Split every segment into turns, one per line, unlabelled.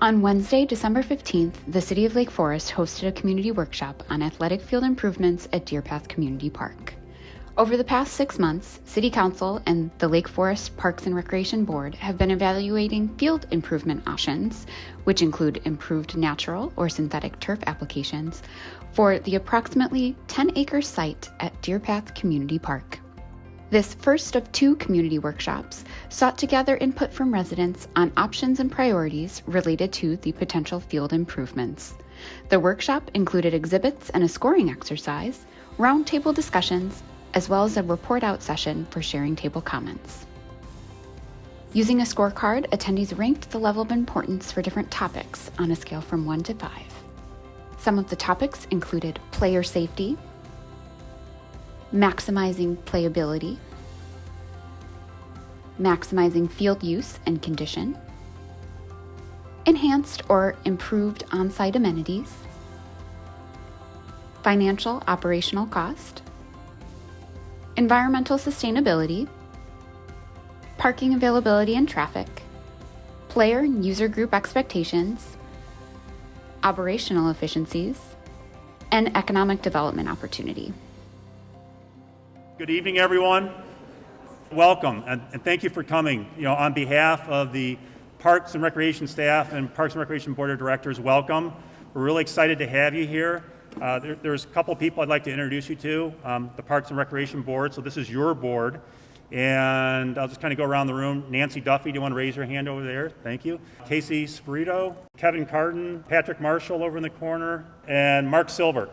On Wednesday, December 15th, the City of Lake Forest hosted a community workshop on athletic field improvements at Deerpath Community Park. Over the past 6 months, City Council and the Lake Forest Parks and Recreation Board have been evaluating field improvement options, which include improved natural or synthetic turf applications, for the approximately 10-acre site at Deerpath Community Park. This first of 2 community workshops sought to gather input from residents on options and priorities related to the potential field improvements. The workshop included exhibits and a scoring exercise, roundtable discussions, as well as a report-out session for sharing table comments. Using a scorecard, attendees ranked the level of importance for different topics on a scale from 1 to 5. Some of the topics included player safety, maximizing playability, maximizing field use and condition, enhanced or improved on-site amenities, financial operational cost, environmental sustainability, parking availability and traffic, player and user group expectations, operational efficiencies, and economic development opportunity.
Good evening, everyone. Welcome, and thank you for coming. On behalf of the Parks and Recreation staff and Parks and Recreation Board of Directors, welcome. We're really excited to have you here. There's a couple people I'd like to introduce you to, the Parks and Recreation Board. So this is your board, and I'll just kind of go around the room. Nancy Duffy, do you want to raise your hand over there? Thank you. Casey Spirito, Kevin Carden, Patrick Marshall over in the corner, and Mark Silver.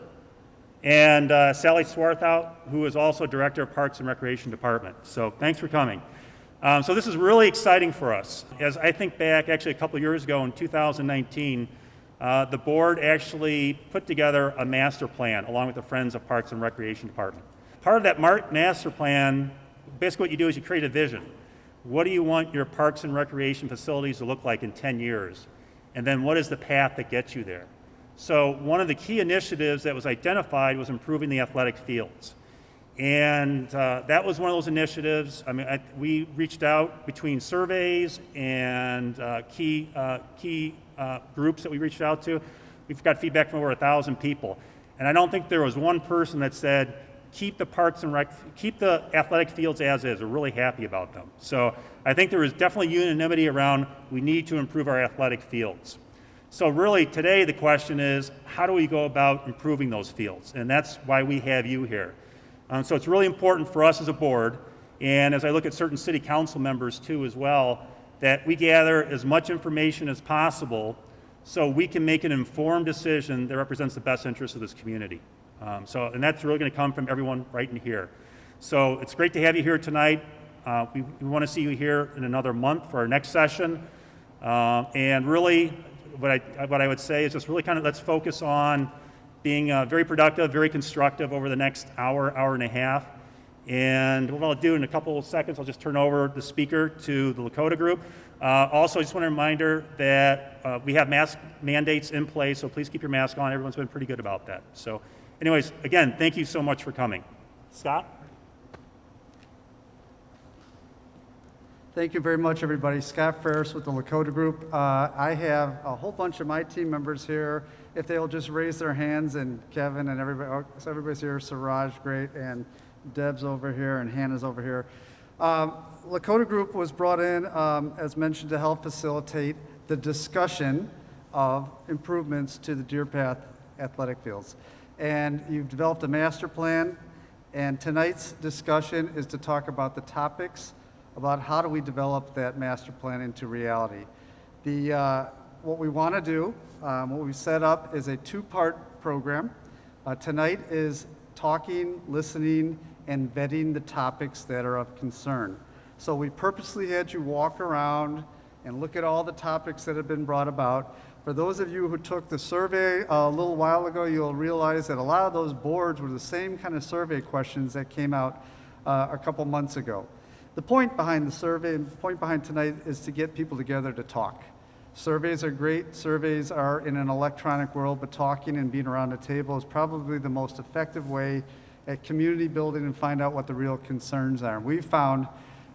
And Sally Swarthout, who is also Director of Parks and Recreation Department. So thanks for coming. So this is really exciting for us. As I think back, actually a couple of years ago in 2019, the board actually put together a master plan along with the Friends of Parks and Recreation Department. Part of that master plan, basically what you do is you create a vision. What do you want your parks and recreation facilities to look like in 10 years? And then what is the path that gets you there? So one of the key initiatives that was identified was improving the athletic fields. And that was one of those initiatives. We reached out between surveys and key groups that we reached out to. We've got feedback from over 1,000 people. And I don't think there was one person that said, keep the athletic fields as is. We're really happy about them. So I think there is definitely unanimity around we need to improve our athletic fields. So really today the question is, how do we go about improving those fields? And that's why we have you here. So it's really important for us as a board, and as I look at certain city council members too as well, that we gather as much information as possible so we can make an informed decision that represents the best interest of this community. And that's really going to come from everyone right in here. So it's great to have you here tonight. We want to see you here in another month for our next session. And really, what I would say is just really kind of let's focus on being very productive, very constructive over the next hour, hour and a half. And what I'll do in a couple of seconds, I'll just turn over the speaker to the Lakota group. Also, I just want a reminder that we have mask mandates in place, so please keep your mask on. Everyone's been pretty good about that. So anyways, again, thank you so much for coming. Scott?
Thank you very much, everybody. Scott Ferris with the Lakota Group. I have a whole bunch of my team members here. If they'll just raise their hands, and Kevin and everybody, so everybody's here. Siraj, great, and Deb's over here, and Hannah's over here. Lakota Group was brought in, as mentioned, to help facilitate the discussion of improvements to the Deerpath athletic fields. And you've developed a master plan, and tonight's discussion is to talk about the topics about how do we develop that master plan into reality. What we want to do, what we set up is a 2-part program. Tonight is talking, listening, and vetting the topics that are of concern. So we purposely had you walk around and look at all the topics that have been brought about. For those of you who took the survey a little while ago, you'll realize that a lot of those boards were the same kind of survey questions that came out a couple months ago. The point behind the survey and the point behind tonight is to get people together to talk. Surveys are great. Surveys are in an electronic world, but talking and being around a table is probably the most effective way at community building and find out what the real concerns are. We found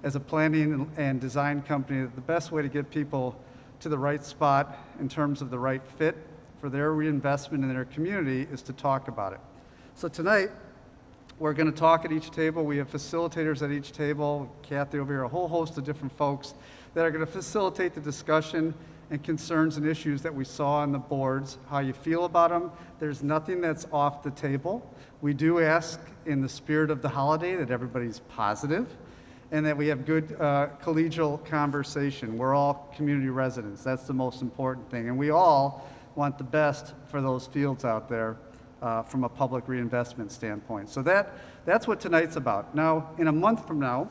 as a planning and design company that the best way to get people to the right spot in terms of the right fit for their reinvestment in their community is to talk about it. So tonight, we're going to talk at each table. We have facilitators at each table, Kathy over here, a whole host of different folks that are going to facilitate the discussion and concerns and issues that we saw on the boards, how you feel about them. There's nothing that's off the table. We do ask in the spirit of the holiday that everybody's positive and that we have good collegial conversation. We're all community residents. That's the most important thing. And we all want the best for those fields out there from a public reinvestment standpoint. So that's what tonight's about. Now, in a month from now,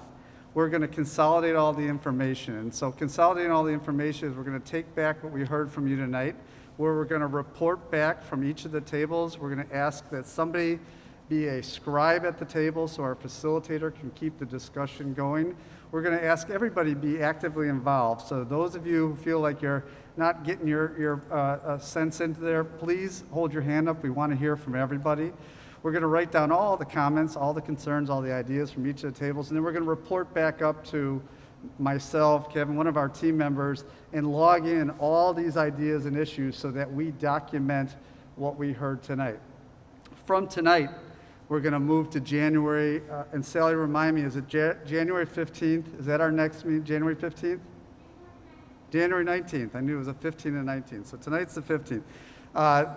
we're going to consolidate all the information. And so consolidating all the information is we're going to take back what we heard from you tonight, where we're going to report back from each of the tables. We're going to ask that somebody be a scribe at the table so our facilitator can keep the discussion going. We're going to ask everybody to be actively involved. So those of you who feel like you're not getting your sense into there, please hold your hand up. We want to hear from everybody. We're going to write down all the comments, all the concerns, all the ideas from each of the tables, and then we're going to report back up to myself, Kevin, one of our team members, and log in all these ideas and issues so that we document what we heard tonight. From tonight, we're going to move to January, and Sally, remind me, is it January 15th? Is that our next meeting, January 15th? January 19th. I knew it was a 15th and 19th, so tonight's the 15th.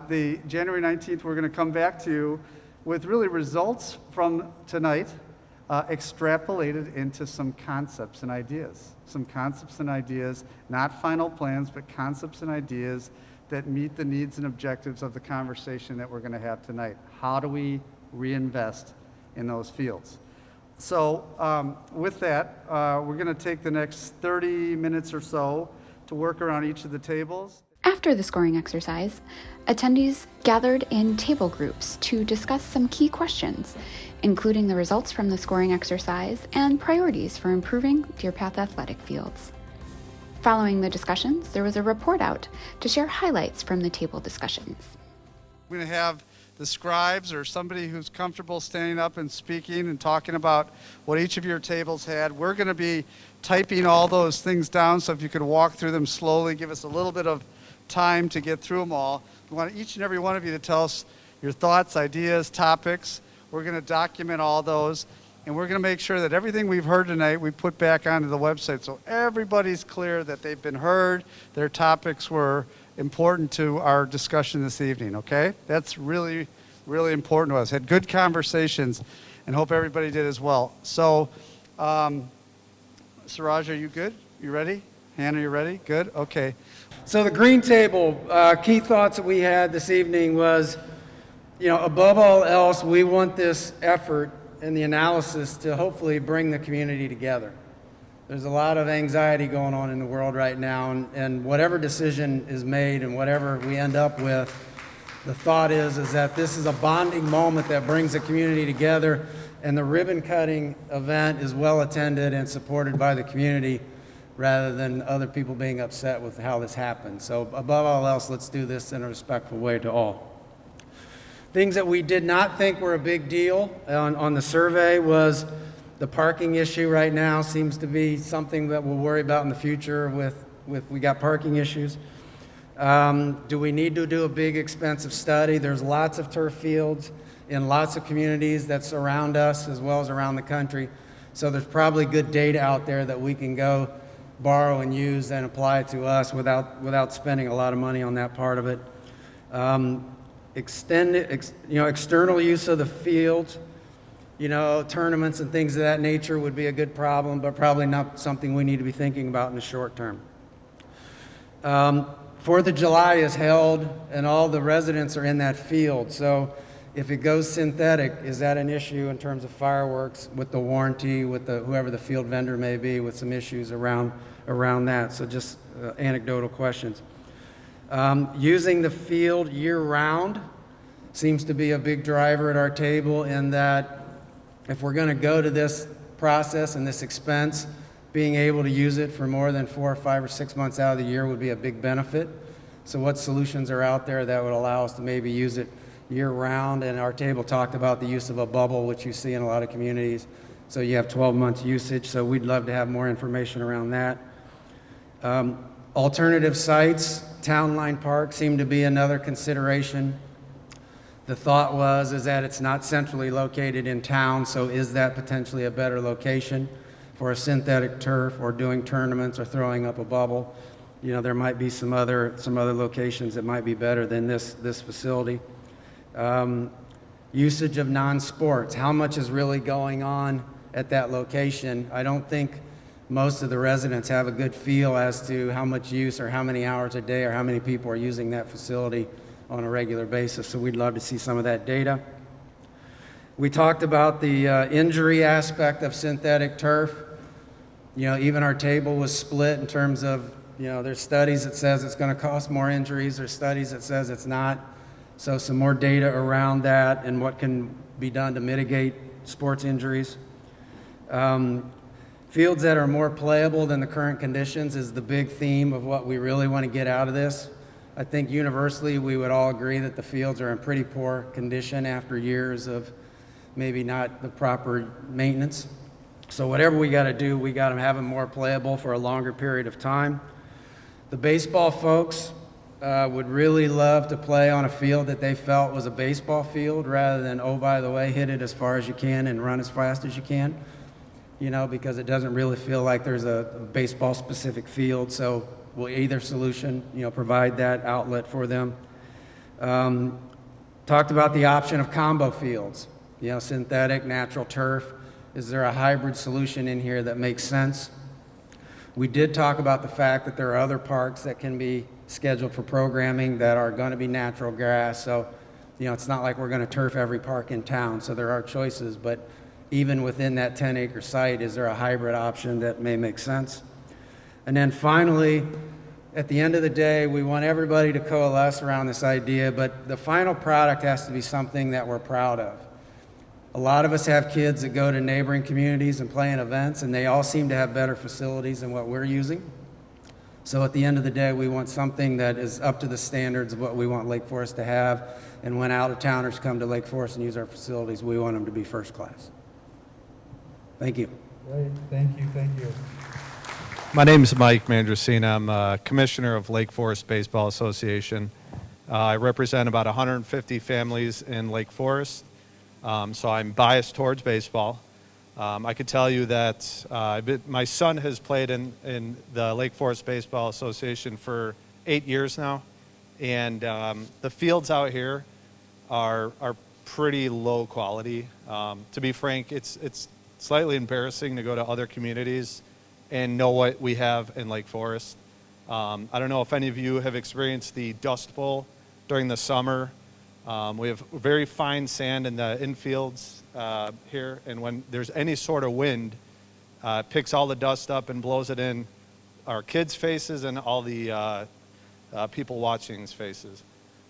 The January 19th, we're going to come back to you with really results from tonight, extrapolated into some concepts and ideas. Some concepts and ideas, not final plans, but concepts and ideas that meet the needs and objectives of the conversation that we're going to have tonight. How do we reinvest in those fields? So with that, we're going to take the next 30 minutes or so to work around each of the tables.
After the scoring exercise, attendees gathered in table groups to discuss some key questions, including the results from the scoring exercise and priorities for improving Deerpath athletic fields. Following the discussions, there was a report out to share highlights from the table discussions.
We're going to have the scribes or somebody who's comfortable standing up and speaking and talking about what each of your tables had. We're going to be typing all those things down, so if you could walk through them slowly, give us a little bit of time to get through them all. We want each and every one of you to tell us your thoughts, ideas, topics. We're going to document all those, and we're going to make sure that everything we've heard tonight we put back onto the website so everybody's clear that they've been heard, their topics were important to our discussion this evening, okay? That's really, really important to us. Had good conversations, and hope everybody did as well. So, Siraj, are you good? You ready? Hannah, you ready? Good? Okay.
So the green table, key thoughts that we had this evening was, above all else, we want this effort and the analysis to hopefully bring the community together. There's a lot of anxiety going on in the world right now, and whatever decision is made and whatever we end up with, the thought is that this is a bonding moment that brings the community together, and the ribbon cutting event is well attended and supported by the community rather than other people being upset with how this happened. So above all else, let's do this in a respectful way to all. Things that we did not think were a big deal on the survey was the parking issue right now seems to be something that we'll worry about in the future with we got parking issues. Do we need to do a big expensive study? There's lots of turf fields in lots of communities that surround us as well as around the country. So there's probably good data out there that we can go borrow and use and apply to us without spending a lot of money on that part of it. External use of the fields, tournaments and things of that nature would be a good problem, but probably not something we need to be thinking about in the short term. 4th of July is held and all the residents are in that field. So if it goes synthetic, is that an issue in terms of fireworks with the warranty, with whoever the field vendor may be, with some issues around that? So just anecdotal questions. Using the field year-round seems to be a big driver at our table, in that if we're going to go to this process and this expense, being able to use it for more than 4 or 5 or 6 months out of the year would be a big benefit. So what solutions are out there that would allow us to maybe use it year-round? And our table talked about the use of a bubble, which you see in a lot of communities. So you have 12 months usage, so we'd love to have more information around that. Alternative sites, Town Line Park seemed to be another consideration. The thought is that it's not centrally located in town, so is that potentially a better location for a synthetic turf or doing tournaments or throwing up a bubble? You know, there might be some other locations that might be better than this facility. Usage of non-sports, how much is really going on at that location? I don't think most of the residents have a good feel as to how much use or how many hours a day or how many people are using that facility on a regular basis, so we'd love to see some of that data. We talked about the injury aspect of synthetic turf. You know, even our table was split in terms of, you know, there's studies that says it's going to cost more injuries, there's studies that says it's not. So some more data around that and what can be done to mitigate sports injuries. Fields that are more playable than the current conditions is the big theme of what we really want to get out of this. I think universally we would all agree that the fields are in pretty poor condition after years of maybe not the proper maintenance. So whatever we got to do, we got to have them more playable for a longer period of time. The baseball folks would really love to play on a field that they felt was a baseball field rather than, oh, by the way, hit it as far as you can and run as fast as you can, you know, because it doesn't really feel like there's a baseball specific field. So will either solution, you know, provide that outlet for them. Talked about the option of combo fields, you know, synthetic, natural turf. Is there a hybrid solution in here that makes sense? We did talk about the fact that there are other parks that can be scheduled for programming that are going to be natural grass. So, you know, it's not like we're going to turf every park in town. So there are choices, but even within that 10-acre site, is there a hybrid option that may make sense? And then finally, at the end of the day, we want everybody to coalesce around this idea, but the final product has to be something that we're proud of. A lot of us have kids that go to neighboring communities and play in events, and they all seem to have better facilities than what we're using. So at the end of the day, we want something that is up to the standards of what we want Lake Forest to have, and when out-of-towners come to Lake Forest and use our facilities, we want them to be first class. Thank you.
Great, thank you, thank you.
My name is Mike Mandrasina. I'm Commissioner of Lake Forest Baseball Association. I represent about 150 families in Lake Forest, so I'm biased towards baseball. I could tell you that my son has played in the Lake Forest Baseball Association for 8 years now, and the fields out here are pretty low quality. To be frank, it's slightly embarrassing to go to other communities and know what we have in Lake Forest. I don't know if any of you have experienced the Dust Bowl during the summer. We have very fine sand in the infields here, and when there's any sort of wind, it picks all the dust up and blows it in our kids' faces and all the people watching's faces.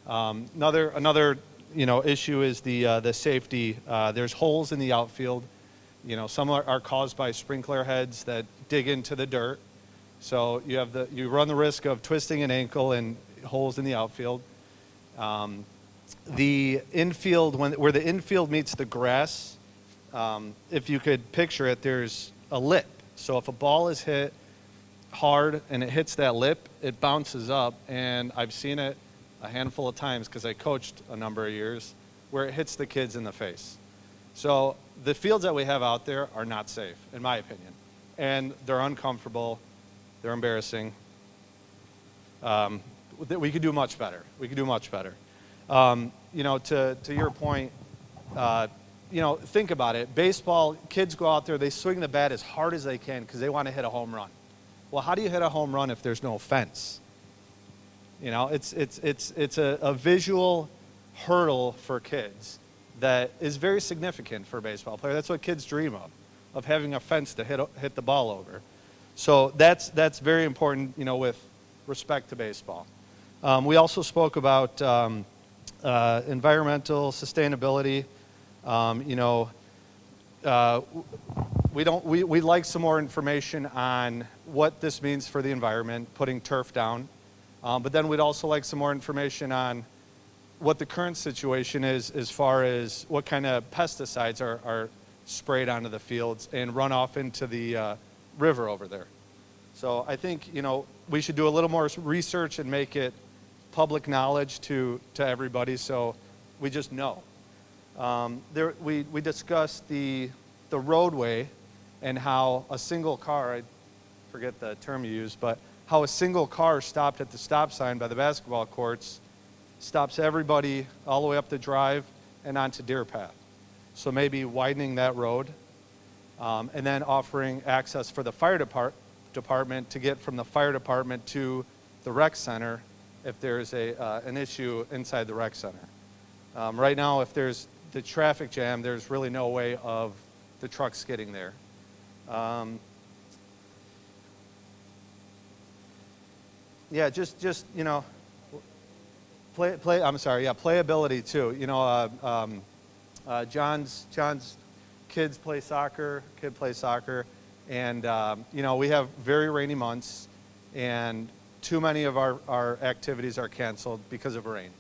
Another issue is the safety. There's holes in the outfield. You know, some are caused by sprinkler heads that dig into the dirt. So you run the risk of twisting an ankle and holes in the outfield. The infield, where the infield meets the grass, if you could picture it, there's a lip. So if a ball is hit hard and it hits that lip, it bounces up. And I've seen it a handful of times because I coached a number of years, where it hits the kids in the face. So the fields that we have out there are not safe, in my opinion. And they're uncomfortable. They're embarrassing. We could do much better. We could do much better. To your point, think about it. Baseball, kids go out there, they swing the bat as hard as they can because they want to hit a home run. Well, how do you hit a home run if there's no fence? You know, it's a visual hurdle for kids that is very significant for a baseball player. That's what kids dream of having a fence to hit the ball over. So that's very important, with respect to baseball. We also spoke about environmental sustainability. We'd like some more information on what this means for the environment, putting turf down. But then we'd also like some more information on what the current situation is as far as what kind of pesticides are sprayed onto the fields and run off into the river over there. So I think, we should do a little more research and make it public knowledge to everybody so we just know. We discussed the roadway and how a single car, I forget the term you used, but how a single car stopped at the stop sign by the basketball courts stops everybody all the way up the drive and onto Deerpath. So maybe widening that road and then offering access for the fire department to get from the fire department to the rec center if there's an issue inside the rec center. Right now, if there's the traffic jam, there's really no way of the trucks getting there. Yeah, just playability too. John's kids play soccer. And, we have very rainy months, and too many of our activities are canceled because of rain.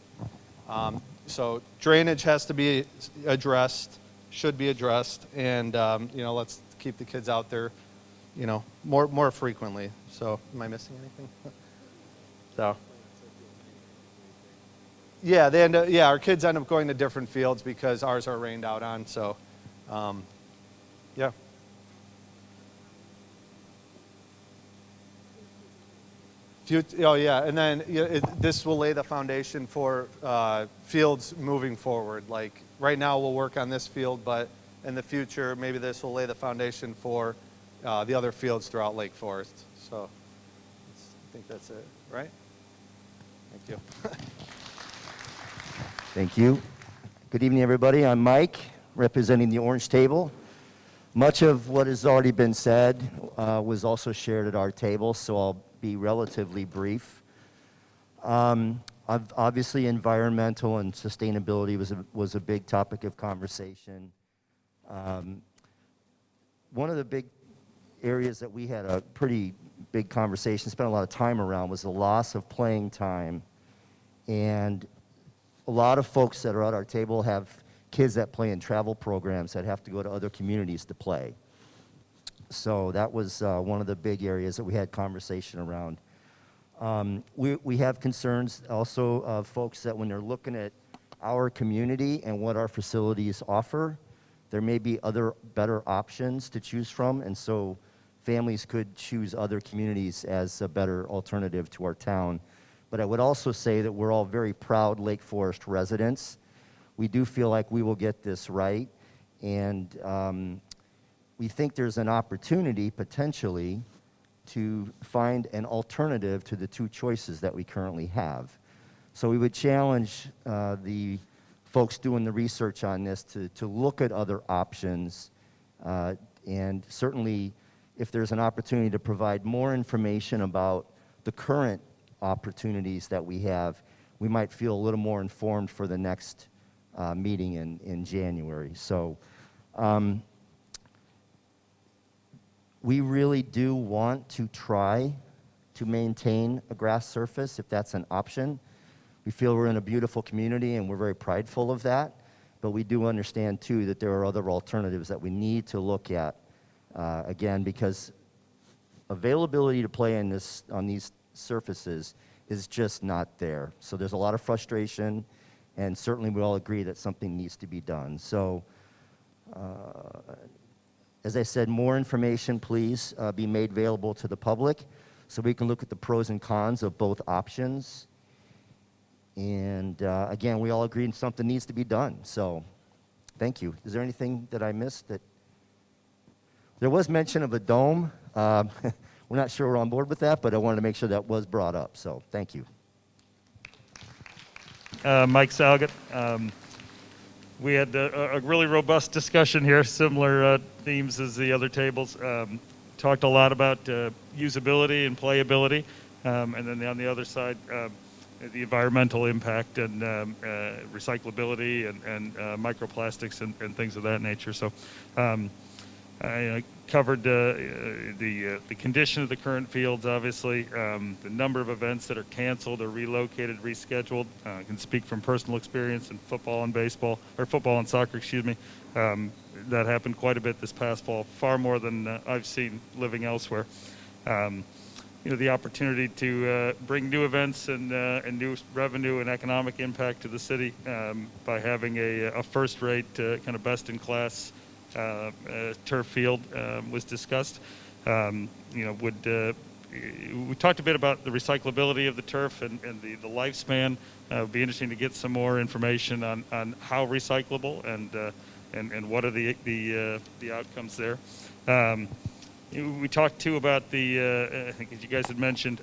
So drainage has to be addressed, should be addressed, and, let's keep the kids out there, more frequently. So am I missing anything? So. Yeah, our kids end up going to different fields because ours are rained out on, so, yeah. And then this will lay the foundation for fields moving forward. Like right now we'll work on this field, but in the future maybe this will lay the foundation for the other fields throughout Lake Forest. So I think that's it, right? Thank you.
Thank you. Good evening, everybody. I'm Mike, representing the Orange Table. Much of what has already been said was also shared at our table, so I'll be relatively brief. Obviously, environmental and sustainability was a big topic of conversation. One of the big areas that we had a pretty big conversation, spent a lot of time around, was the loss of playing time. And a lot of folks that are at our table have kids that play in travel programs that have to go to other communities to play. So that was one of the big areas that we had conversation around. We have concerns also of folks that when they're looking at our community and what our facilities offer, there may be other better options to choose from, and so families could choose other communities as a better alternative to our town. But I would also say that we're all very proud Lake Forest residents. We do feel like we will get this right, and we think there's an opportunity potentially to find an alternative to the two choices that we currently have. So we would challenge the folks doing the research on this to look at other options, and certainly if there's an opportunity to provide more information about the current opportunities that we have, we might feel a little more informed for the next meeting in January. So we really do want to try to maintain a grass surface if that's an option. We feel we're in a beautiful community and we're very prideful of that, but we do understand too that there are other alternatives that we need to look at, again, because availability to play on these surfaces is just not there. So there's a lot of frustration, and certainly we all agree that something needs to be done. So as I said, more information please be made available to the public so we can look at the pros and cons of both options. And again, we all agree that something needs to be done. So thank you. Is there anything that I missed? There was mention of a dome. We're not sure we're on board with that, but I wanted to make sure that was brought up. So thank you.
Mike Salgett. We had a really robust discussion here, similar themes as the other tables. Talked a lot about usability and playability, and then on the other side, the environmental impact and recyclability and microplastics and things of that nature. So I covered the condition of the current fields, obviously, the number of events that are canceled or relocated, rescheduled. I can speak from personal experience in football and baseball, or football and soccer, excuse me. That happened quite a bit this past fall, far more than I've seen living elsewhere. the opportunity to bring new events and new revenue and economic impact to the city by having a first-rate, kind of best-in-class turf field was discussed. We talked a bit about the recyclability of the turf and the lifespan. It would be interesting to get some more information on how recyclable and what are the outcomes there. We talked too about I think as you guys had mentioned,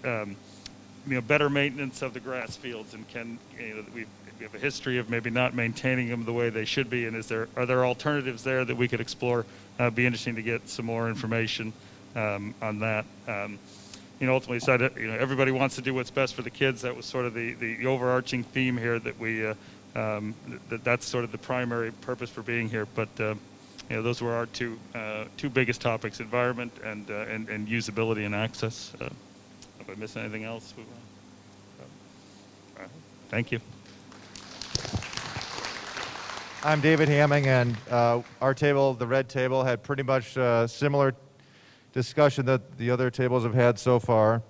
better maintenance of the grass fields, and we have a history of maybe not maintaining them the way they should be, and are there alternatives there that we could explore? It'd be interesting to get some more information on that. Ultimately said, everybody wants to do what's best for the kids. That was sort of the overarching theme here, that that's sort of the primary purpose for being here. But those were our two biggest topics: environment and usability and access. If I missed anything else, all right. Thank you.
I'm David Hamming, and our table, the red table, had pretty much similar discussion that the other tables have had so far.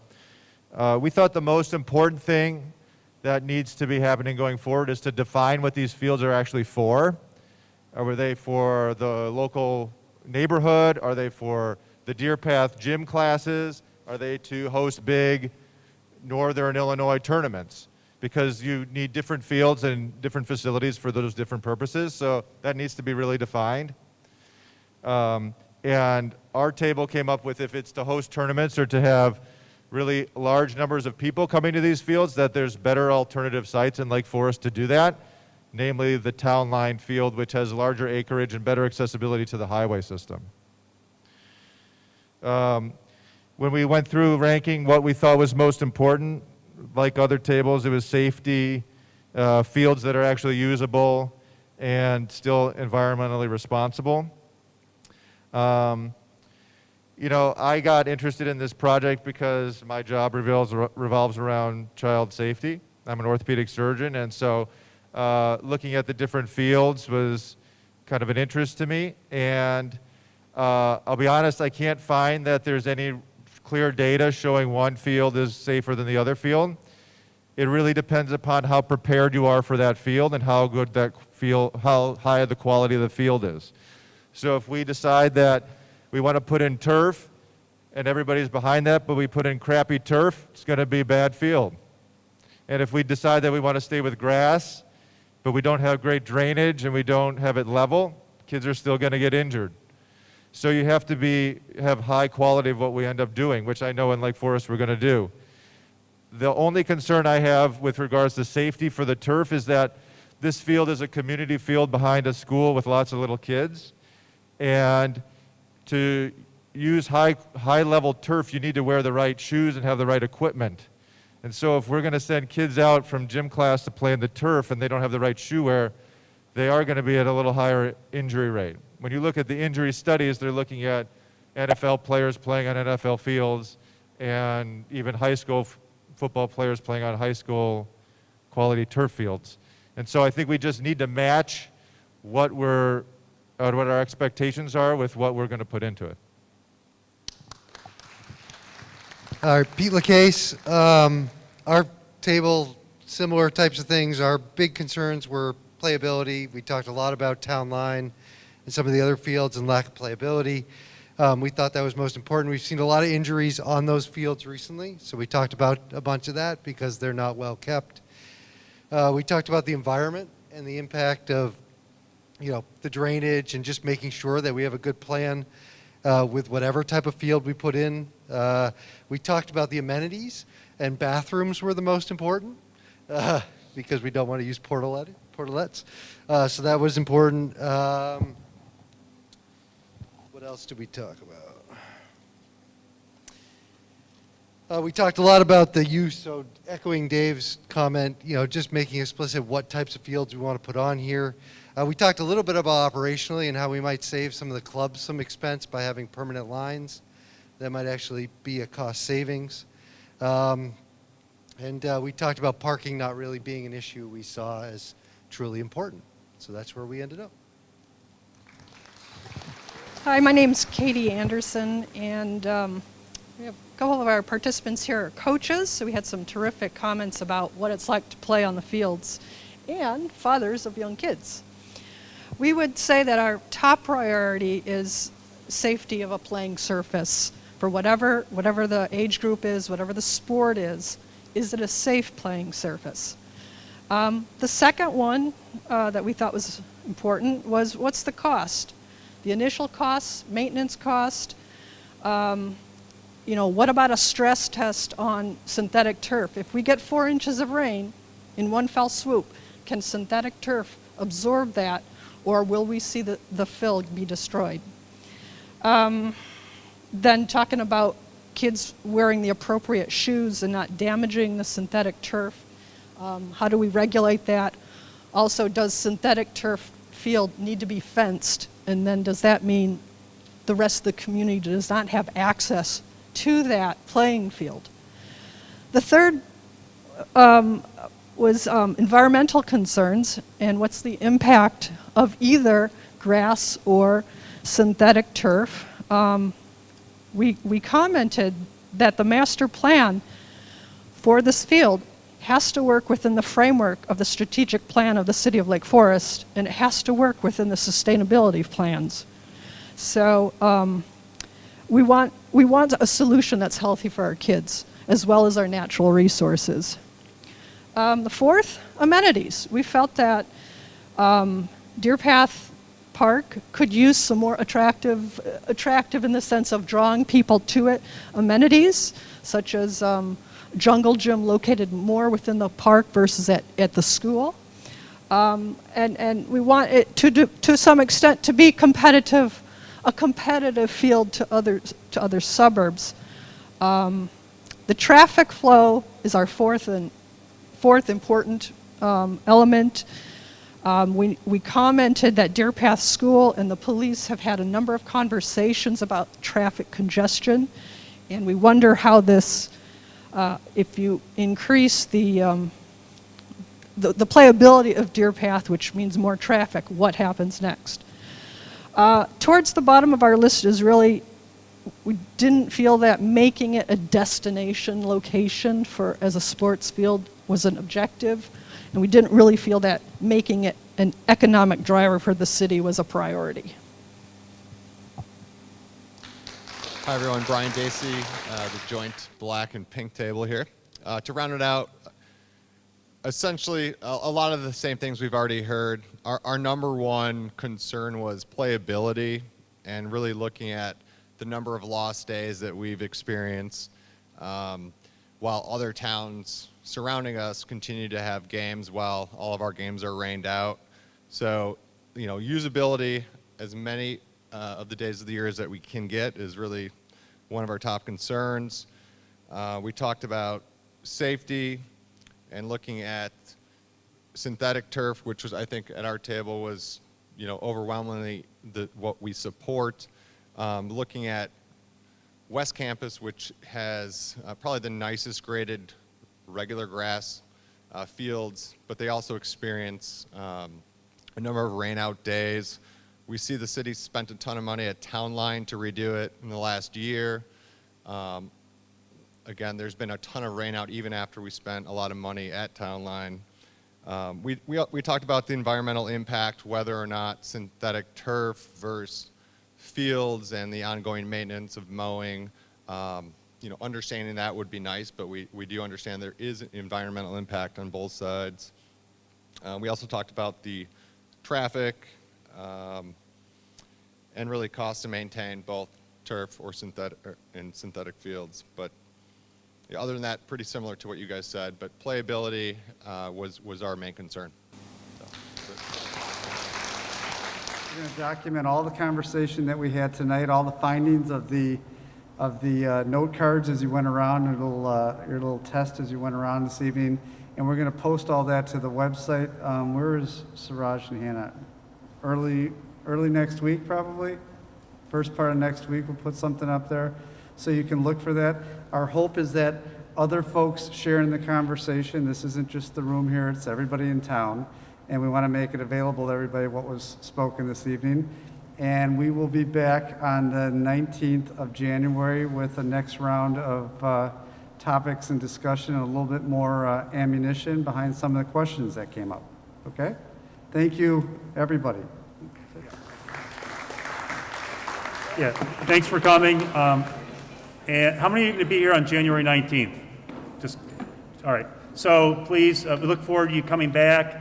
We thought the most important thing that needs to be happening going forward is to define what these fields are actually for. Are they for the local neighborhood? Are they for the Deerpath gym classes? Are they to host big Northern Illinois tournaments? Because you need different fields and different facilities for those different purposes, so that needs to be really defined. And our table came up with, if it's to host tournaments or to have really large numbers of people coming to these fields, that there's better alternative sites in Lake Forest to do that, namely the Town Line Field, which has larger acreage and better accessibility to the highway system. When we went through ranking what we thought was most important, like other tables, it was safety, fields that are actually usable, and still environmentally responsible. I got interested in this project because my job revolves around child safety. I'm an orthopedic surgeon, and so looking at the different fields was kind of an interest to me. And I'll be honest, I can't find that there's any clear data showing one field is safer than the other field. It really depends upon how prepared you are for that field and how good that field, how high the quality of the field is. So if we decide that we want to put in turf and everybody's behind that, but we put in crappy turf, it's going to be a bad field. And if we decide that we want to stay with grass, but we don't have great drainage and we don't have it level, kids are still going to get injured. So you have to have high quality of what we end up doing, which I know in Lake Forest we're going to do. The only concern I have with regards to safety for the turf is that this field is a community field behind a school with lots of little kids. And to use high-level turf, you need to wear the right shoes and have the right equipment. And so if we're going to send kids out from gym class to play in the turf and they don't have the right shoe wear, they are going to be at a little higher injury rate. When you look at the injury studies, they're looking at NFL players playing on NFL fields and even high school football players playing on high school quality turf fields. And so I think we just need to match what our expectations are with what we're going to put into it.
All right, Pete LaCase. Our table, similar types of things. Our big concerns were playability. We talked a lot about Town Line and some of the other fields and lack of playability. We thought that was most important. We've seen a lot of injuries on those fields recently, so we talked about a bunch of that because they're not well kept. We talked about the environment and the impact of the drainage and just making sure that we have a good plan with whatever type of field we put in. We talked about the amenities, and bathrooms were the most important because we don't want to use portalettes. So that was important. What else did we talk about? We talked a lot about the use, so echoing Dave's comment, just making explicit what types of fields we want to put on here. We talked a little bit about operationally and how we might save some of the clubs some expense by having permanent lines. That might actually be a cost savings. And we talked about parking not really being an issue we saw as truly important. So that's where we ended up.
Hi, my name's Katie Anderson, and We have a couple of our participants here are coaches, so we had some terrific comments about what it's like to play on the fields, and fathers of young kids. We would say that our top priority is safety of a playing surface for whatever the age group is, whatever the sport is it a safe playing surface? The second one that we thought was important was what's the cost? The initial cost, maintenance cost, what about a stress test on synthetic turf? If we get 4 inches of rain in one fell swoop, can synthetic turf absorb that, or will we see the fill be destroyed? Then talking about kids wearing the appropriate shoes and not damaging the synthetic turf. How do we regulate that? Also, does synthetic turf field need to be fenced? And then does that mean the rest of the community does not have access to that playing field? The third was environmental concerns and what's the impact of either grass or synthetic turf. We commented that the master plan for this field has to work within the framework of the strategic plan of the City of Lake Forest, and it has to work within the sustainability plans. So we want a solution that's healthy for our kids, as well as our natural resources. The fourth, amenities. We felt that Deerpath Park could use some more attractive in the sense of drawing people to it amenities, such as jungle gym located more within the park versus at the school. And we want it to some extent to be competitive, a competitive field to other suburbs. The traffic flow is our fourth important element. We commented that Deerpath School and the police have had a number of conversations about traffic congestion, and we wonder how this, if you increase the playability of Deerpath, which means more traffic, what happens next? Towards the bottom of our list is really, we didn't feel that making it a destination location as a sports field was an objective, and we didn't really feel that making it an economic driver for the city was a priority.
Hi everyone, Brian Dacey, the joint black and pink table here. To round it out, essentially a lot of the same things we've already heard. Our number one concern was playability and really looking at the number of lost days that we've experienced while other towns surrounding us continue to have games while all of our games are rained out. So, usability as many of the days of the year as that we can get is really one of our top concerns. We talked about safety and looking at synthetic turf, which was, I think, at our table was, overwhelmingly what we support. Looking at West Campus, which has probably the nicest graded regular grass fields, but they also experience a number of rainout days. We see the city spent a ton of money at Town Line to redo it in the last year. Again, there's been a ton of rainout even after we spent a lot of money at Town Line. We talked about the environmental impact, whether or not synthetic turf versus fields and the ongoing maintenance of mowing. Understanding that would be nice, but we do understand there is an environmental impact on both sides. We also talked about the traffic and really cost to maintain both turf or synthetic fields. But other than that, pretty similar to what you guys said, but playability was our main concern.
We're going to document all the conversation that we had tonight, all the findings of the note cards as you went around, your little test as you went around this evening, and we're going to post all that to the website. Where is Suraj and Hannah? Early next week, probably. First part of next week, we'll put something up there so you can look for that. Our hope is that other folks share in the conversation. This isn't just the room here; it's everybody in town, and we want to make it available to everybody what was spoken this evening. And we will be back on the 19th of January with the next round of topics and discussion and a little bit more ammunition behind some of the questions that came up. Okay? Thank you, everybody.
Yeah, thanks for coming. And how many are going to be here on January 19th? Just, all right. So please, we look forward to you coming back.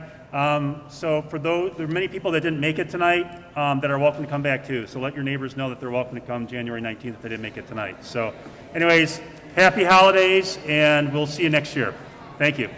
So for those, there are many people that didn't make it tonight that are welcome to come back too. So let your neighbors know that they're welcome to come January 19th if they didn't make it tonight. So anyways, happy holidays, and we'll see you next year. Thank you.